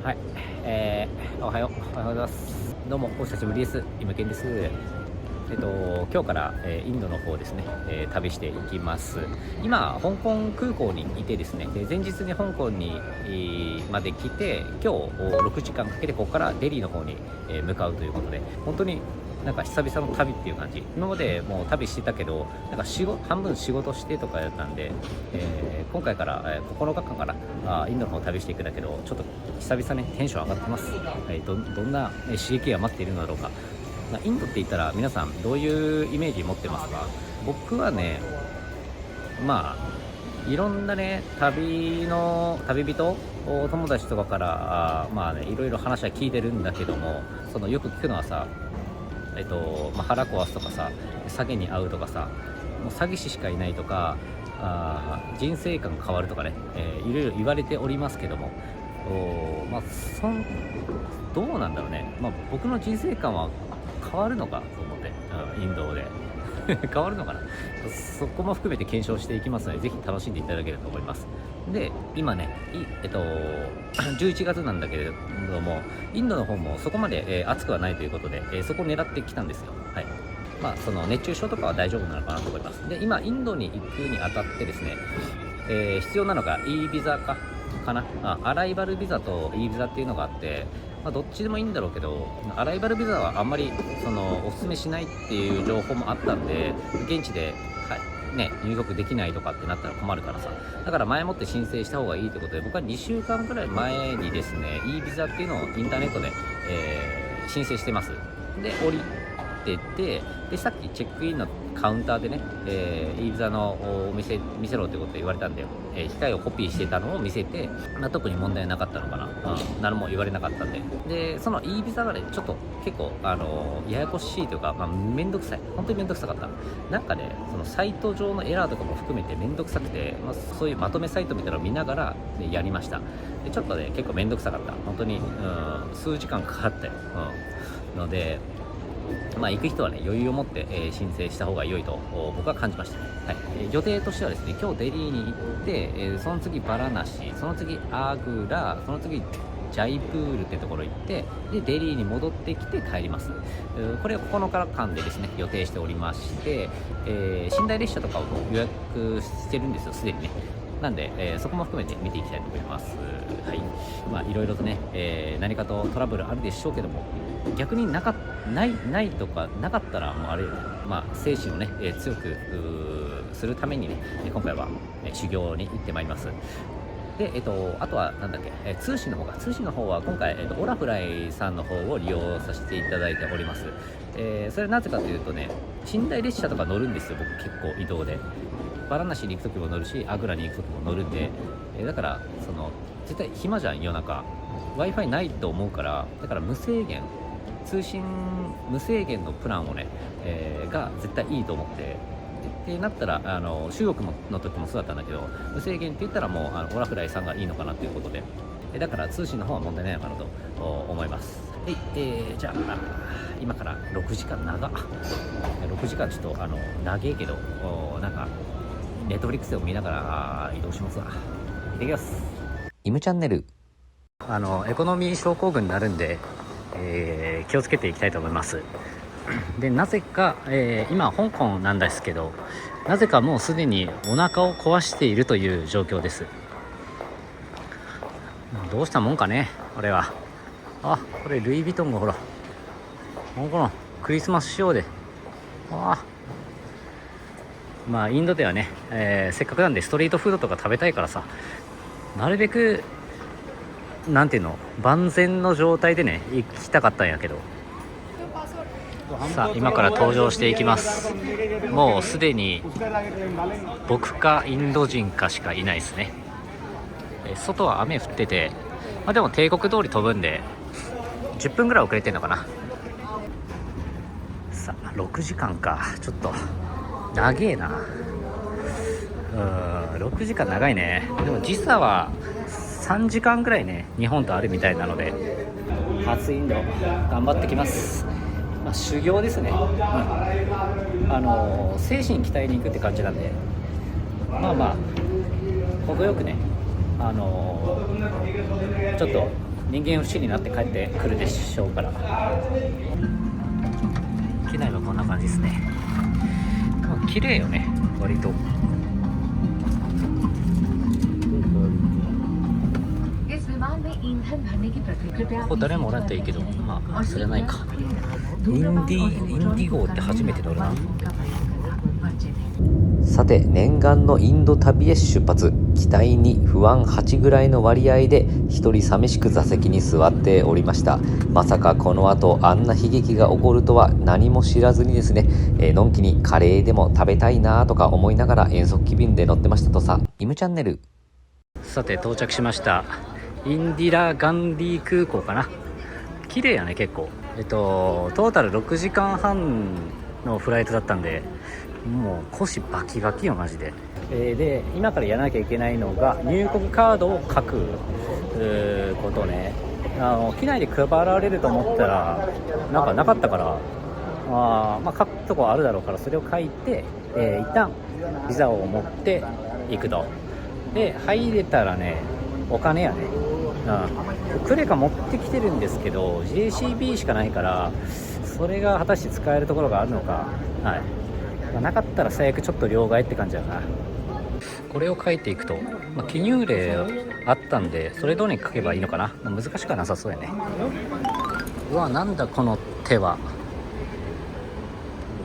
はい、おはようございます。どうもお久しぶりです。イムケンです。今日から、インドの方ですね、旅していきます。今香港空港にいてですね、で前日に香港に、まで来て、今日6時間かけてここからデリーの方に、向かうということで、本当になんか久々の旅っていう感じ。今までもう旅してたけど、なんか半分仕事してとかやったんで、今回から、9日間からインドの方旅していくんだけど、ちょっと久々ねテンション上がってます。どんな刺激が待っているのだろうか。インドって言ったら皆さんどういうイメージ持ってますか？僕はね、まあいろんなね旅人友達とかからまあねいろいろ話は聞いてるんだけども、そのよく聞くのはさ、腹壊すとかさ、詐欺に遭うとかさ、もう詐欺師しかいないとか、人生観変わるとかね、いろいろ言われておりますけども、まあどうなんだろうね。まあ僕の人生観は変わるのかと思って、インドで変わるのかな、そこも含めて検証していきますので、ぜひ楽しんでいただければと思います。で今ね11月なんだけれども、インドの方もそこまで、暑くはないということで、そこを狙ってきたんですよ。はい。まあその熱中症とかは大丈夫なのかなと思います。で今インドに行くにあたってですね、必要なのが E ビザかな、アライバルビザと E ビザっていうのがあって、どっちでもいいんだろうけど、アライバルビザはあんまりおすすめしないっていう情報もあったんで、現地で、入国できないとかってなったら困るからさ、だから前もって申請した方がいいということで、僕は2週間くらい前にですね E ビザっていうのをインターネットで、申請してます。で降りてて、でさっきチェックインのカウンターでね、E ビザのお店見せろということで言われたんで、機械をコピーしてたのを見せて、特に問題なかったのかな、何も言われなかったんで、でその E ビザがねちょっと結構ややこしいというか、めんどくさい、本当にめんどくさかった。なんかねそのサイト上のエラーとかも含めてめんどくさくて、そういうまとめサイトみたいなのを見ながら、やりました。でちょっとね結構めんどくさかった、本当に、数時間かかったよ、ので行く人はね余裕を持って、申請した方が良いと僕は感じました。はい。予定としてはですね、今日デリーに行って、その次バラナシ、その次アグラ、その次ジャイプールってところ行って、でデリーに戻ってきて帰ります。これを9日間でですね予定しておりまして、寝台列車とかを予約してるんですよ、すでにね。なんで、そこも含めて見ていきたいと思います。はい。いろいろとね、何かとトラブルあるでしょうけども、逆にないとかなかったらもうあれよね、精神をね、強くするためにね、今回は、修行に行ってまいります。で、あとはなんだっけ、通信の方は今回、オラフライさんの方を利用させていただいております。それはなぜかというとね、寝台列車とか乗るんですよ、僕結構移動で。バラナシに行く時も乗るし、アグラに行く時も乗るんで、だから絶対暇じゃん夜中。 Wi-Fi ないと思うから、だから通信無制限のプランをね、が絶対いいと思って、ってなったら中国の時もそうだったんだけど、無制限って言ったらもうオラフライさんがいいのかなということで、だから通信の方は問題ないのかなと思います。はい。じゃあ今から6時間6時間ちょっと長いけど、なんかネットフリックスを見ながら移動しますわ。行ってきます。イムチャンネル、エコノミー症候群になるんで、気をつけていきたいと思います。でなぜか、今香港なんですけど、なぜかもうすでにお腹を壊しているという状況です。どうしたもんかねこれは。これルイ・ヴィトンがほら、このクリスマス仕様で、インドではね、せっかくなんでストリートフードとか食べたいからさ、なるべくなんていうの、万全の状態でね行きたかったんやけど、さあ今から登場していきます。もうすでに僕かインド人かしかいないですね。外は雨降ってて、でも帝国通り飛ぶんで10分ぐらい遅れてんのかな。さあ6時間か、ちょっと長えな。6時間長いね。でも時差は3時間ぐらいね日本とあるみたいなので、初インド頑張ってきます。修行ですね。精神鍛えに行くって感じなんで、程よくねちょっと人間不信になって帰ってくるでしょうから。機内はこんな感じですね。綺麗よね、割と。ここ誰もおらんといいけど、まあそれないか。インディゴーって初めて乗るな。さて、念願のインド旅へ出発。機体に不安8ぐらいの割合で一人寂しく座席に座っておりました。まさかこの後あんな悲劇が起こるとは何も知らずにですね、のんきにカレーでも食べたいなとか思いながら遠足気分で乗ってましたとさ。イムチャンネル。さて到着しました。インディラ・ガンディ空港かな。綺麗やね結構。トータル6時間半のフライトだったんで、もう腰バキバキよマジで。で今からやらなきゃいけないのが入国カードを書くことね。機内で配られると思ったらなんかなかったから、まあ書くとこあるだろうからそれを書いて、一旦ビザを持っていくと。で入れたらね、お金やね、クレカ持ってきてるんですけど JCB しかないから、それが果たして使えるところがあるのか、なかったら最悪ちょっと両替って感じだな。これを書いていくと、記入例あったんでそれ通りに書けばいいのかな。難しくはなさそうやね。うわ、なんだこの手は。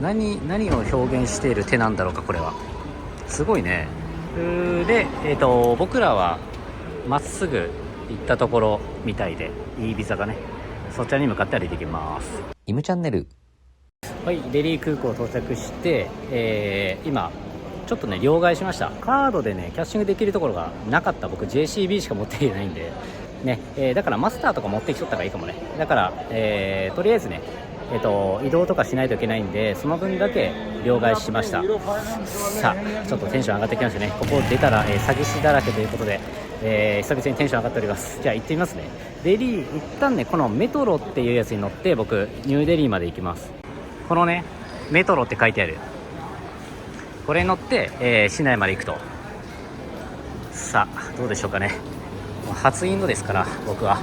何を表現している手なんだろうか。これはすごいね。で、僕らはまっすぐ行ったところみたいで、いいビザがね、そちらに向かって歩いていきます。イムチャンネル。はい、デリー空港到着して、今ちょっとね両替しました。カードでねキャッシングできるところがなかった。僕 JCB しか持っていないんでね、だからマスターとか持ってきとった方がいいかもね。だから、とりあえずね、移動とかしないといけないんで、その分だけ両替しました。さあちょっとテンション上がってきましたね。ここ出たら、詐欺師だらけということで、久々にテンション上がっております。じゃあ行ってみますね。デリー一旦ね、このメトロっていうやつに乗って僕ニューデリーまで行きます。このねメトロって書いてある、これに乗って、市内まで行くと。さあどうでしょうかね。初インドですから僕は。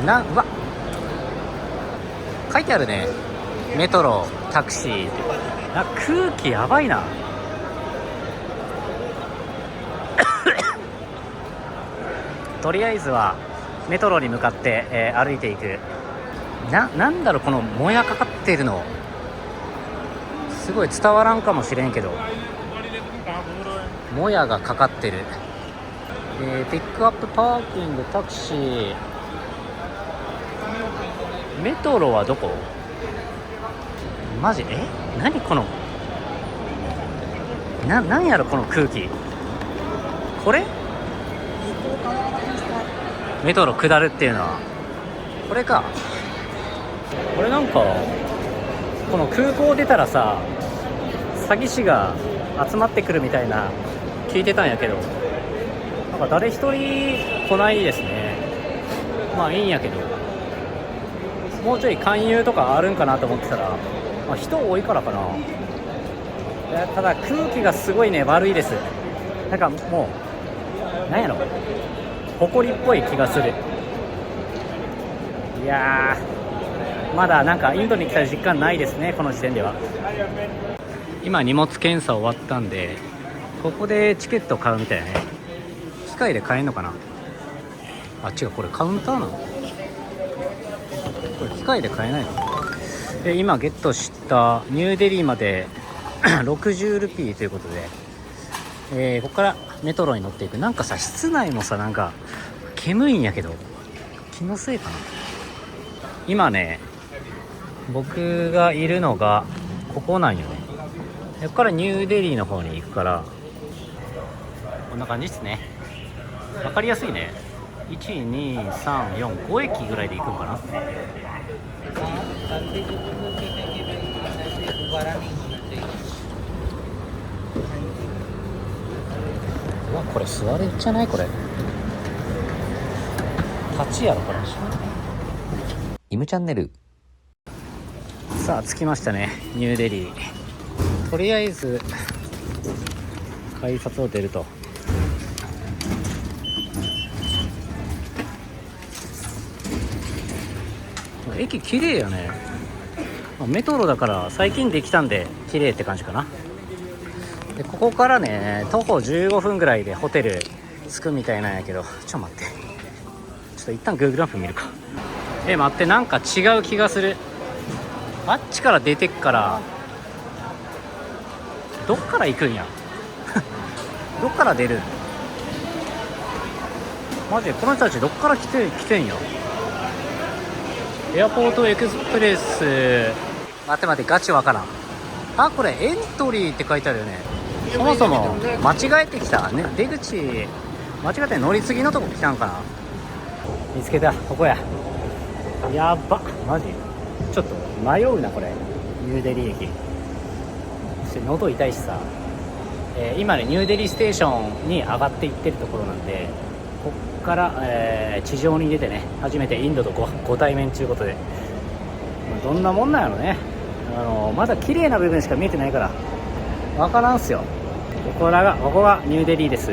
うわ書いてあるね、メトロタクシーって。空気やばいな。とりあえずはメトロに向かって、歩いていく。なんだろうこのもやかかっているの、すごい伝わらんかもしれんけど、もやがかかってる。ピックアップパーキングタクシー。メトロはどこ？マジ何このなんやろこの空気。これメトロ下るっていうのはこれか。これなんかこの空港出たらさ、詐欺師が集まってくるみたいな聞いてたんやけど、なんか誰一人来ないですね。まあいいんやけど、もうちょい勧誘とかあるんかなと思ってたら、人多いからかな。ただ空気がすごいね悪いです。なんかもうなんやろ、埃っぽい気がする。いやー、まだなんかインドに来た実感ないですねこの時点では。今荷物検査終わったんで、ここでチケット買うみたいね。機械で買えんのかな。違う、これカウンターなの。これ機械で買えないの。で今ゲットしたニューデリーまで60ルピーということで、ここからメトロに乗っていく。なんかさ、室内もさ、なんか煙いんやけど、気のせいかな。今ね、僕がいるのがここなんよね。ここからニューデリーの方に行くから、こんな感じですね。わかりやすいね。1、2、3、4、5駅ぐらいで行くのかな。うわ、これ座れんじゃない？これ立ちやろこれ。イムチャンネル。さあ着きましたね、ニューデリー。とりあえず改札を出ると。駅綺麗やね。メトロだから最近できたんで綺麗って感じかな。でここからね徒歩15分ぐらいでホテル着くみたいなんやけど、ちょっと待って、ちょっと一旦 Google マップ見るか。待って、なんか違う気がする。あっちから出てっからどっから行くんやどっから出る？マジでこの人たちどっから来てんや。エアポートエクスプレス、待ってガチわからん。あ、これエントリーって書いてあるよね。そもそも間違えてきたね。出口間違って乗り継ぎのとこ来たんかな。見つけた、ここや。やば、マジちょっと迷うなこれ。ニューデリー駅、そして喉痛いしさ、今ねニューデリーステーションに上がっていってるところなんで、こっから、地上に出てね初めてインドとご対面ということで、どんなもんなんやろね。まだ綺麗な部分しか見えてないから分からんすよ。ここがニューデリーです。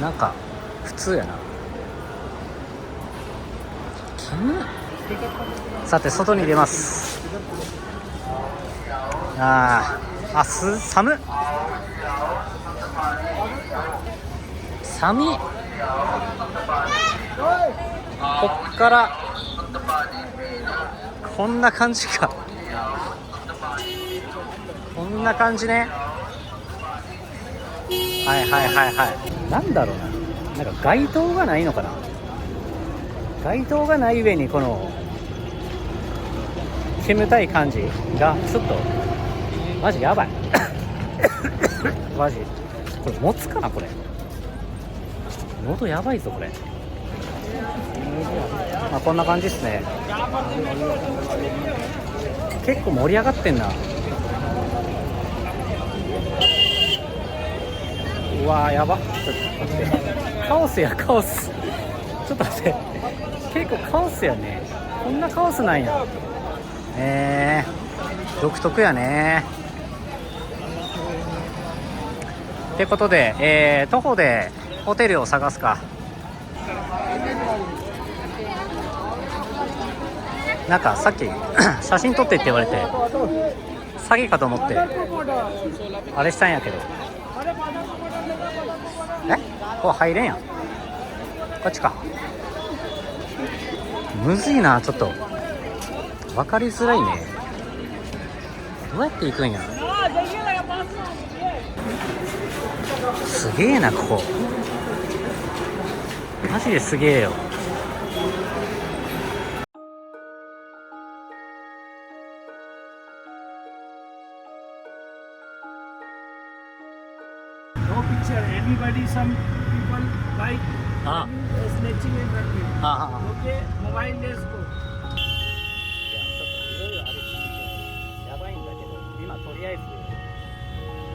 なんか普通やな。さて外に出ます。寒っ。寒い。こっからこんな感じか。こんな感じね。はいなんだろうな、なんか街灯がないのかな。街灯がない上にこの煙たい感じがちょっとマジやばいマジこれ持つかな。これ喉やばいぞこれ。こんな感じですね。結構盛り上がってんな。うわーやば。ちょっと待って、カオスやカオス。ちょっと待って、結構カオスやね。こんなカオスなんや。独特やね。ってことで、徒歩でホテルを探すか。なんかさっき写真撮ってって言われて詐欺かと思ってあれしたんやけど、ここ入れんやん。こっちか。むずいな、ちょっと分かりづらいね。どうやって行くんや。すげえなここ。マジですげえよ。No picture. Anybody, some people like snatching and running. Okay, mobile let's go. いろいろあるしやばいんだけど、今とりあえず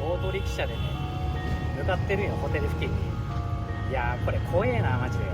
オートリキシャでね向かってるよ、ホテル付近に。いやーこれ怖えなマジで。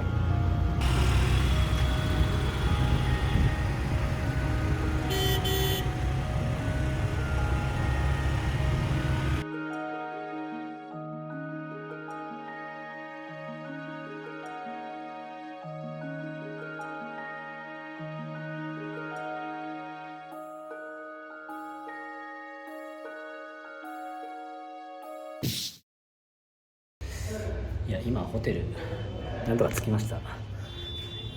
いや今ホテルなんとか着きました。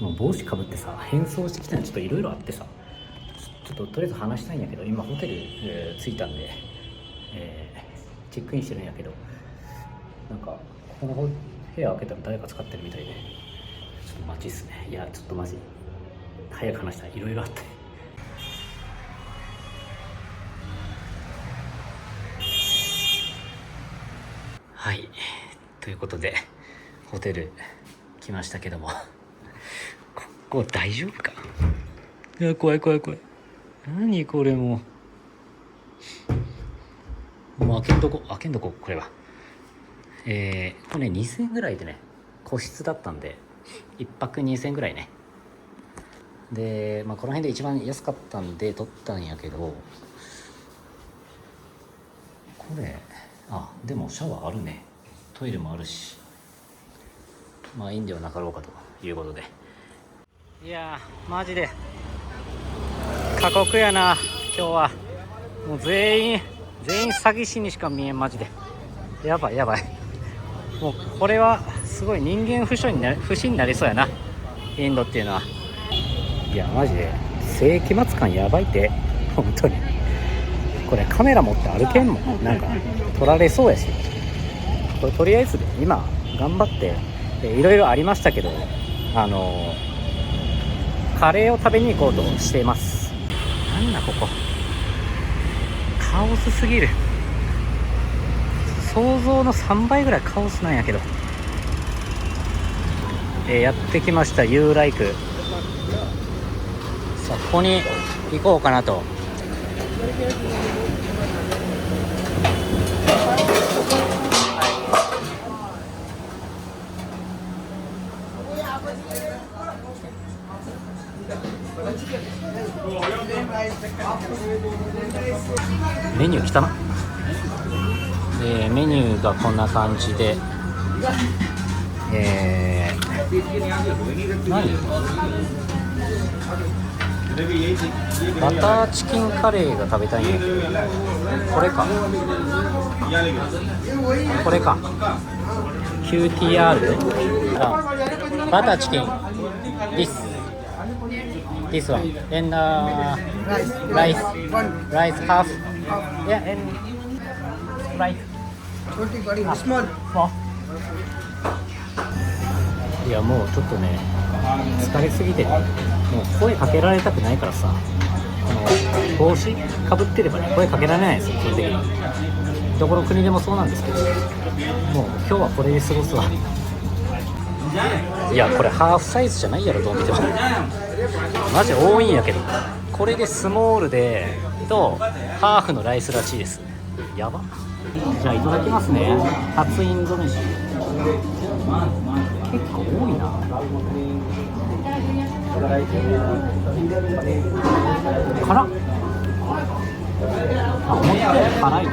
もう帽子かぶってさ変装してきたのちょっといろいろあってさ、ちょっととりあえず話したいんやけど、今ホテル、着いたんで、チェックインしてるんやけど、なんかこの部屋開けたら誰か使ってるみたいで、ちょっと待ちっすね。いやちょっとマジ早く話したい、いろいろあって。はいということでホテル来ましたけども、ここ大丈夫か。いや怖い何これ。もう開けんとここれは。これね2000円ぐらいでね個室だったんで1泊2000円ぐらいねで、この辺で一番安かったんで取ったんやけど、これでもシャワーあるね、トイレもあるし、いいんではなかろうかということで、いやーマジで過酷やな今日は。もう全員詐欺師にしか見えん。マジでやばい。もうこれはすごい人間不信になりそうやな、インドっていうのは。いやマジで世紀末感やばいって、本当に。これカメラ持って歩けんもん、なんか撮られそうやし。これとりあえず今頑張っていろいろありましたけど、カレーを食べに行こうとしています。なんだここ、カオスすぎる。想像の3倍ぐらいカオスなんやけど、やってきましたユーライク。さあここに行こうかなと。メニュー来たな。メニューがこんな感じで、何バターチキンカレーが食べたいんやけど、これか QTR バターチキン This one and rice half, yeah, and Sprite いやもうちょっとね疲れすぎて、もう声かけられたくないからさ、この帽子かぶってればね声かけられないんですよ、基本的に。どこの国でもそうなんですけど、もう今日はこれで過ごすわ。いやこれハーフサイズじゃないやろどう見ても、マジ多いんやけど。これでスモールでとハーフのライスらしいです。やば。じゃあいただきますね。初インド飯。結構多いな。辛っ。思ったより辛いね。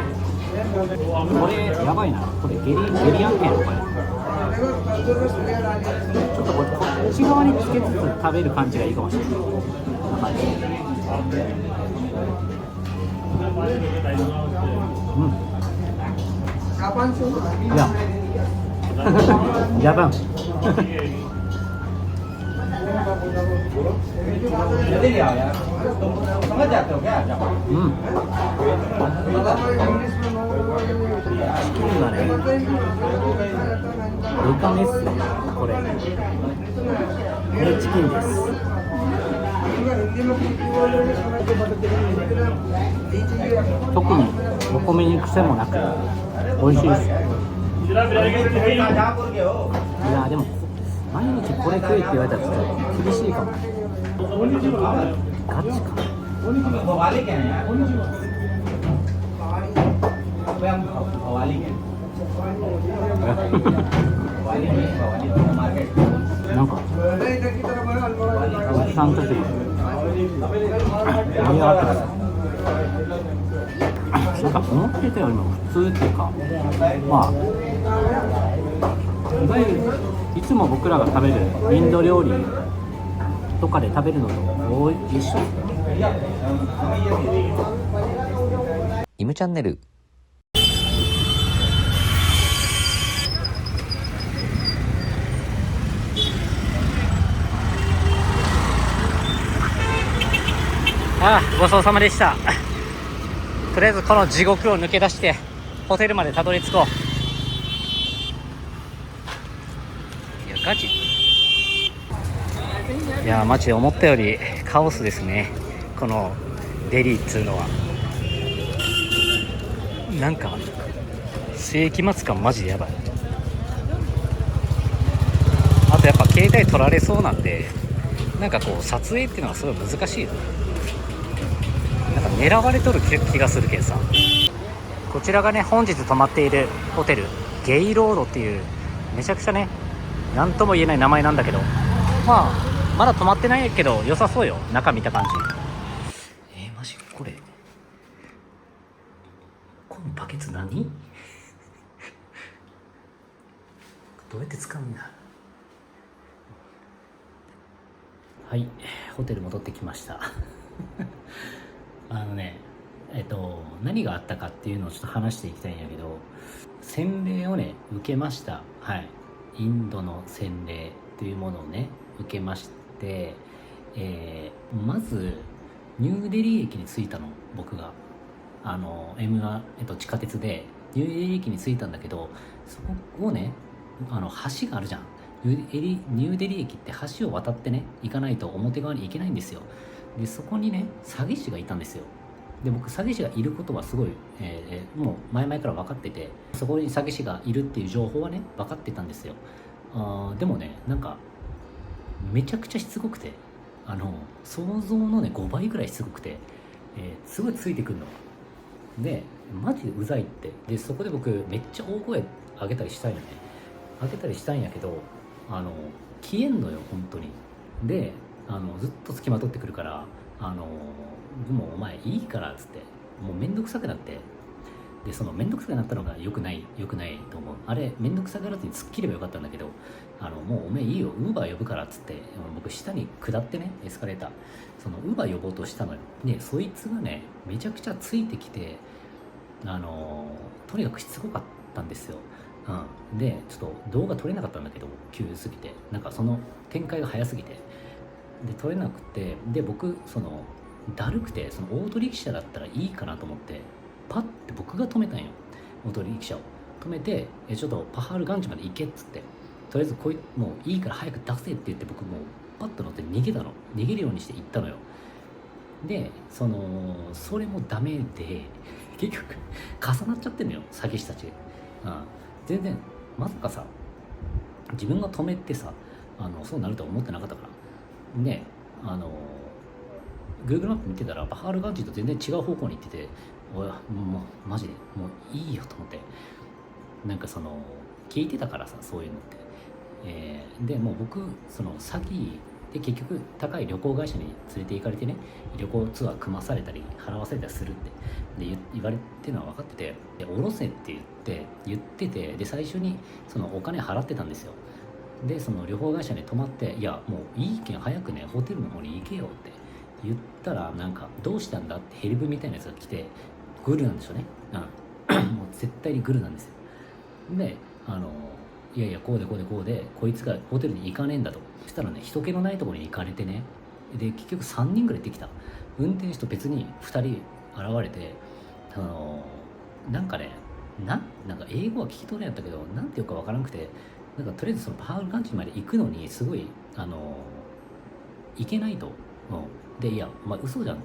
これやばいな。これゲリ案件これ。ちょっとこっち側につけつつ食べる感じがいいかもしれない。やばんチキンがね、豚ですね。これチキンです。特にお米に癖もなく美味しいです。いやでも毎日これ食えって言われたらちょっと厳しいかも。ガチか。なんかおじさんたちが盛り上がってます。なんか思ってたよりも普通っていうか、いわゆるいつも僕らが食べるインド料理とかで食べるのと一緒。イムチャンネル。ごちそうさまでした。とりあえずこの地獄を抜け出してホテルまでたどり着こう。いやガチ。いやマジで思ったよりカオスですね、このデリーっつうのは。なんか世紀末感マジでやばい。あとやっぱ携帯撮られそうなんで、なんかこう撮影っていうのがすごい難しい。なんか狙われとる気がするけどさ。こちらがね本日泊まっているホテルゲイロードっていうめちゃくちゃねなんとも言えない名前なんだけど、まだ止まってないけど良さそうよ、中見た感じ。マジこれこのバケツ何どうやって使うんだ。はい、ホテル戻ってきました何があったかっていうのをちょっと話していきたいんやけど、洗礼をね受けました。はい、インドの洗礼というものをね受けまして、まずニューデリー駅に着いたの、僕が地下鉄でニューデリー駅に着いたんだけど、そこをね橋があるじゃん。ニューデリー駅って橋を渡ってね行かないと表側に行けないんですよ。でそこにね詐欺師がいたんですよ。で僕詐欺師がいることはすごい、もう前々から分かってて、そこに詐欺師がいるっていう情報はね分かってたんですよ。でもねなんかめちゃくちゃしつこくて、想像のね5倍ぐらいしつこくて、すごいついてくるので、マジでうざいって。でそこで僕めっちゃ大声上げたりしたいのね、上げたりしたいんやけど消えんのよ本当に。でずっと付きまとってくるからもうお前いいからっつって、もうめんどくさくなって、でそのめんどくさくなったのが良くないと思う。あれめんどくさがらずに突っ切ればよかったんだけど、もうおめえいいよウーバー呼ぶからっつって、僕下に下ってねエスカレーター、そのウーバー呼ぼうとしたのよ。でそいつがねめちゃくちゃついてきて、とにかくしつこかったんですよ。でちょっと動画撮れなかったんだけど、急すぎてなんかその展開が早すぎてで撮れなくて、で僕だるくてそのオートリキシャだったらいいかなと思ってパッて僕が止めたんよ。オートリキシャを止めてちょっとパハールガンジまで行けっつって、とりあえずもういいから早く出せって言って、僕もうパッと乗って逃げるようにして行ったのよ。でそれもダメで結局重なっちゃってんのよ詐欺師たち。全然まさかさ自分が止めてさそうなるとは思ってなかったからでGoogle マップ見てたらパハールガンジと全然違う方向に行ってて、もうマジでもういいよと思って、なんか聞いてたからさそういうのって、でもう僕詐欺で結局高い旅行会社に連れて行かれてね、旅行ツアー組まされたり払わせたりするってで言われてるのは分かってて、で下ろせって言ってて、で最初にお金払ってたんですよ。で旅行会社に泊まって、いやもういいけん早くねホテルの方に行けよって言ったら、なんかどうしたんだってヘルプみたいなやつが来て、グルなんでしょうね。もう絶対にグルなんですよ。でいやいやこうでこいつがホテルに行かねえんだと。そしたらね人気のないところに行かれてね、で結局3人ぐらいできた。運転手と別に2人現れて、なんかねなんか英語は聞き取れんやったけどなんていうかわからなくて、なんかとりあえずパハールガンジまで行くのにすごい行けないと。でいやお前嘘じゃん、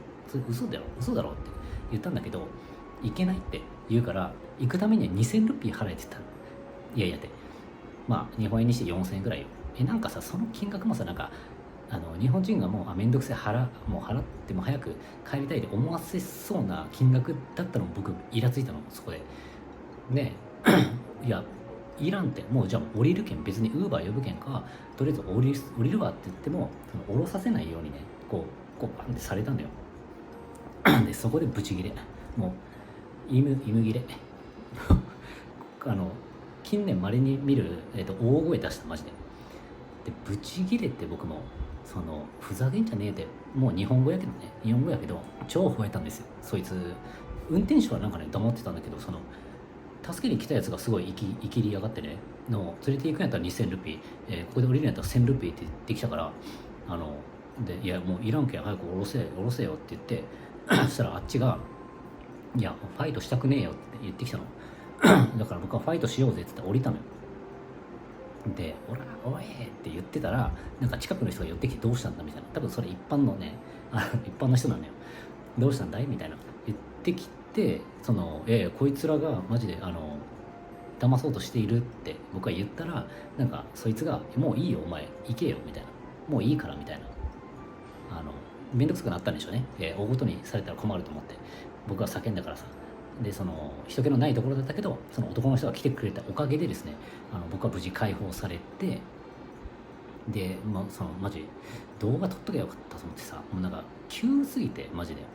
嘘だろって言ったんだけど、行けないって言うから、行くためには2000ルピー払えてた。いやいやって日本円にして4000円ぐらいよ。なんかさその金額もさ、なんか日本人がもうめんどくせえ払っても早く帰りたいで思わせそうな金額だったのも僕イラついたのそこで。でいやいらんって、もうじゃあ降りるけん別にウーバー呼ぶけんか、とりあえず降りるわって言っても降ろさせないようにねこうバンってされたんだよでそこでブチギレ、もう犬切れ近年まれに見る、大声出したマジで。でブチギレて、僕もふざけんじゃねえって、もう日本語やけど超吠えたんですよ。そいつ運転手はなんかね黙ってたんだけど、助けに来たやつがすごい生きりやがってね、連れて行くんやったら2000ルピー、ここで降りるんやったら1000ルピーって言ってきたから、でいやもういらんけん早く降ろせよって言ってそしたらあっちがいやファイトしたくねえよって言ってきたのだから僕はファイトしようぜって言って降りたのよ。でおいって言ってたら、なんか近くの人が寄ってきてどうしたんだみたいな、多分それ一般の人なんだよ。どうしたんだいみたいな言ってきて、こいつらがマジで騙そうとしているって僕は言ったら、なんかそいつがもういいよお前行けよみたいな、もういいからみたいな、めんどくさくなったんでしょうね。大ごとにされたら困ると思って僕は叫んだからさ。で人気のないところだったけど、その男の人が来てくれたおかげでですね、僕は無事解放されて、で、まあ、そのマジ動画撮っときゃよかったと思ってさ、もうなんか急すぎてマジでも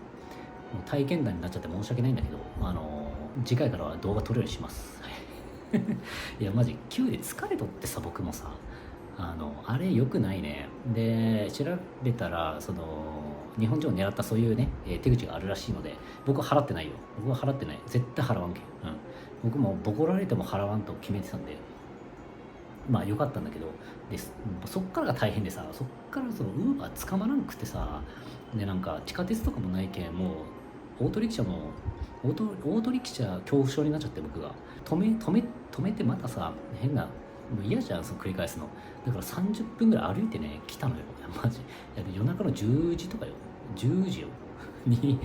う体験談になっちゃって申し訳ないんだけど、次回からは動画撮るようにしますいやマジ急で疲れとってさ、僕もさあれ良くないね。で調べたらその日本人を狙ったそういうね、手口があるらしいので、僕は払ってないよ。僕は払ってない。絶対払わんけん。僕もボコられても払わんと決めてたんで、まあ良かったんだけど、でそっからが大変でさ、そっからそのウーバー捕まらんくてさ、でなんか地下鉄とかもないけん、もうオートリキシャ恐怖症になっちゃって、僕が止めてまたさ、変な、もう嫌じゃん、その繰り返すの。だから30分ぐらい歩いてね来たのよ。マジ夜中の10時とかよ、10時よに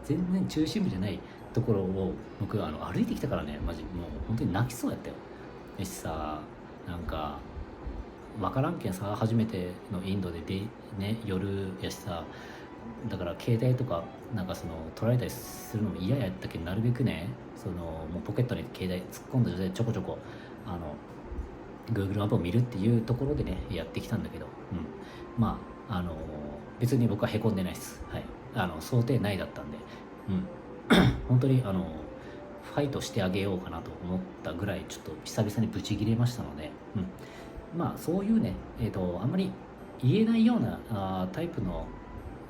全然中心部じゃないところを僕歩いてきたからね、マジもう本当に泣きそうやったよ。でさ、なんか分からんけんさ、初めてのインドでね、夜やしさ、だから携帯とかなんかその取られたりするのも嫌やったけん、なるべくね、そのもうポケットに携帯突っ込んだ状態でちょこちょこGoogle マップを見るっていうところでねやってきたんだけど、まあ別に僕はへこんでないです。はい、想定内だったんで、本当にファイトしてあげようかなと思ったぐらいちょっと久々にブチギレましたので、まあそういうね、あんまり言えないようなタイプの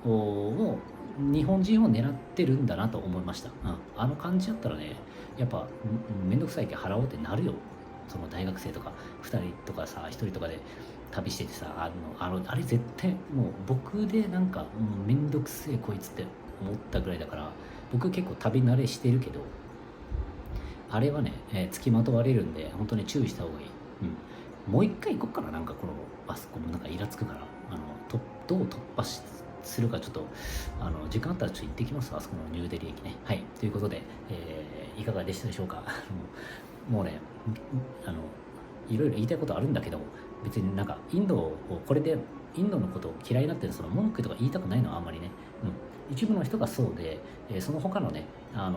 を日本人を狙ってるんだなと思いました。あの感じだったらね、やっぱめんどくさいけど払おうってなるよ。その大学生とか2人とかさ、1人とかで旅しててさ、あれ絶対もう僕でなんかもうめんどくせえこいつって思ったぐらいだから、僕結構旅慣れしてるけど、あれはね、付きまとわれるんで本当に注意した方がいい。もう一回行こっかな。なんかこのあそこもなんかイラつくから、どう突破するかちょっと時間あったらちょっと行ってきますわ、あそこのニューデリー駅ね。はい、ということで、いかがでしたでしょうかもうね、いろいろ言いたいことあるんだけど、別になんかこれでインドのことを嫌いになってる、その文句とか言いたくないのはあんまりね、一部の人がそうで、その他のね、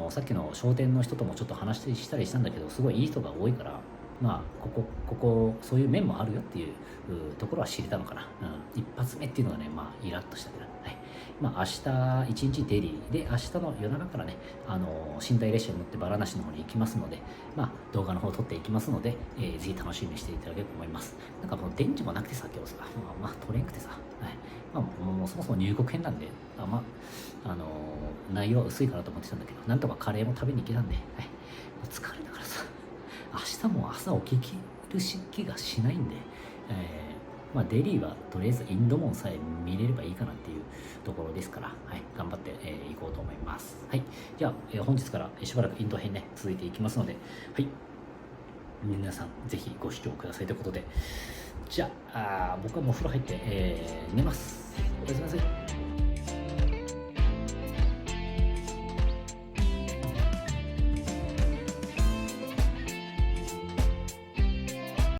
さっきの商店の人ともちょっと話したりしたんだけど、すごいいい人が多いから、まあここそういう面もあるよっていうところは知れたのかな。一発目っていうのがね、まあイラッとしたけど、はい、まあ明日一日デリーで、明日の夜中からね、寝台列車に乗ってバラナシの方に行きますので、まあ動画の方を撮っていきますので、ぜひ楽しみにしていただければと思います。なんかもう電池もなくてさ、今日さ、まあ撮れんくてさ、はい、もうそもそも入国編なんで、内容は薄いかなと思ってたんだけど、なんとかカレーも食べに行けたんで、はい、もう疲れたからさ、明日も朝起きる気がしないんで、まあ、デリーはとりあえずインド門さえ見れればいいかなっていうところですから、はい、頑張っていこうと思います。はい、じゃあ、本日からしばらくインド編ね続いていきますので、はい、皆さんぜひご視聴くださいということで、じゃあ僕はもうお風呂入って、寝ます。おやすみなさい。